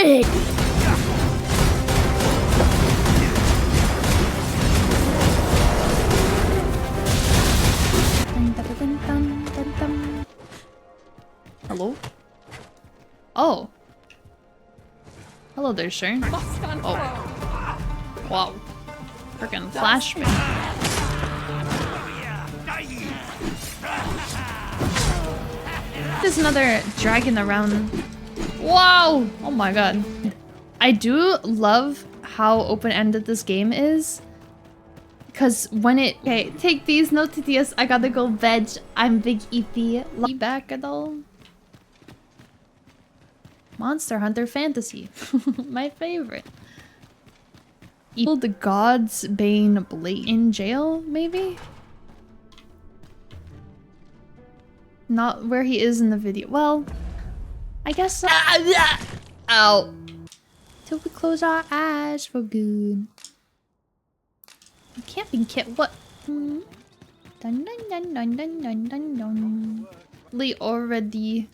shit! Hello? Oh. Hello there, sir. Oh. Wow. Freaking flashbang. There's another dragon around. Wow! Oh my god. I do love how open-ended this game is. Because when it... Okay, take these, no tedious. I gotta go veg. I'm big EP. Be back at all. Monster Hunter Fantasy. My favorite. Evil the God's Bane Blade. In jail, maybe? Not where he is in the video. Well, I guess so. Ow. Till we close our eyes for good. Camping kit, what? Dun dun dun dun dun dun dun dun. Lee already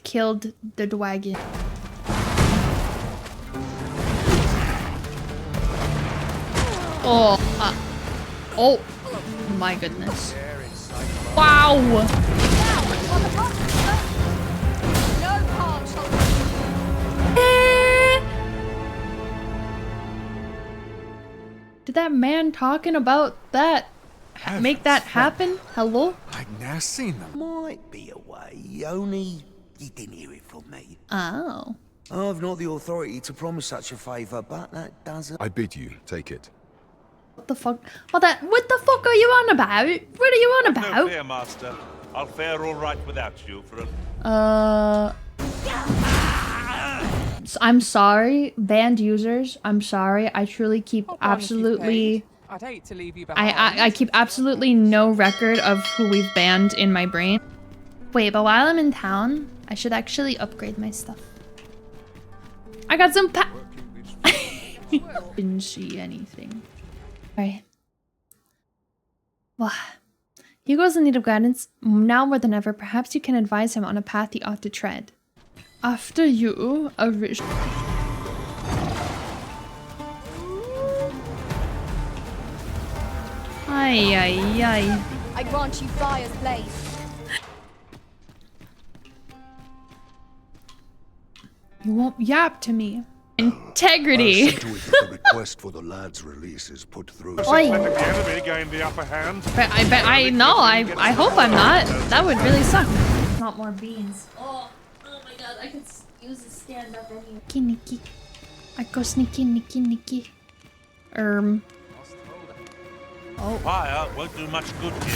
killed the dragon. Oh, oh my goodness. Wow! Did that man talking about that make that happen? Hello? I've now seen them. Might be a way, only you didn't hear it from me. Oh. I've not the authority to promise such a favour, but that doesn't... I bid you, take it. What the fuck? What the fuck are you on about? What are you on about? No fear, Master. I'll fare all right without you for a... I'm sorry, banned users. I'm sorry. I truly keep absolutely... I'd hate to leave you behind. I keep absolutely no record of who we've banned in my brain. Wait, but while I'm in town, I should actually upgrade my stuff. I got some Didn't see anything. Alright. Well, Hugo's in need of guidance. Now more than ever, perhaps you can advise him on a path he ought to tread. After you, a rich... Ay, ay, ay. I grant you fire's blaze. You won't yap to me. Integrity. I'll see to it that the request for the lad's release is put through. Oi. Letting the enemy gain the upper hand. But I know, I hope I'm not. That would really suck. Not more beans. Oh my god, I could use a stand up anyway. Nicky. I go sneaky, nicky. Oh. Fire won't do much good here.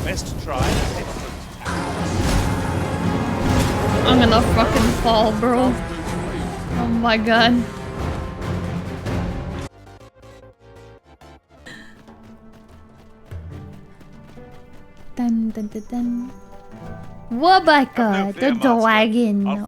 Best try a different. I'm gonna fucking fall, bro. Oh my god. Dun dun dun dun. Wabaka, the dragon.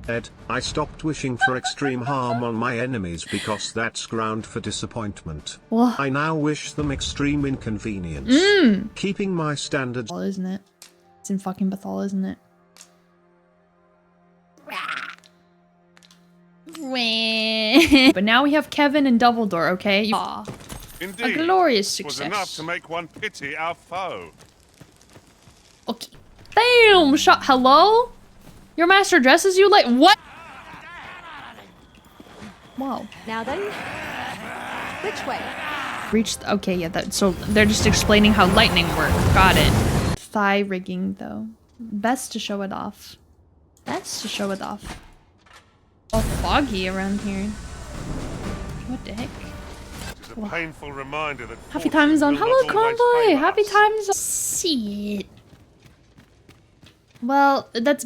Ed, I stopped wishing for extreme harm on my enemies because that's ground for disappointment. What? I now wish them extreme inconvenience. Keeping my standards. Isn't it? It's in fucking Bethal, isn't it? But now we have Kevin and Dumbledore, okay? Indeed, a glorious was success. enough to make one pity our foe. Okay. Damn! Shot. Hello? Your master dresses you like what? Wow. Now then, which way? Reached. Okay, yeah. That. So they're just explaining how lightning works. Got it. Thigh rigging though. Best to show it off. Best to show it off. All foggy around here. What the heck? It's a painful reminder that Happy time zone. will Hello, not always convoy. favour Happy us. time zone. See it. Well, that's.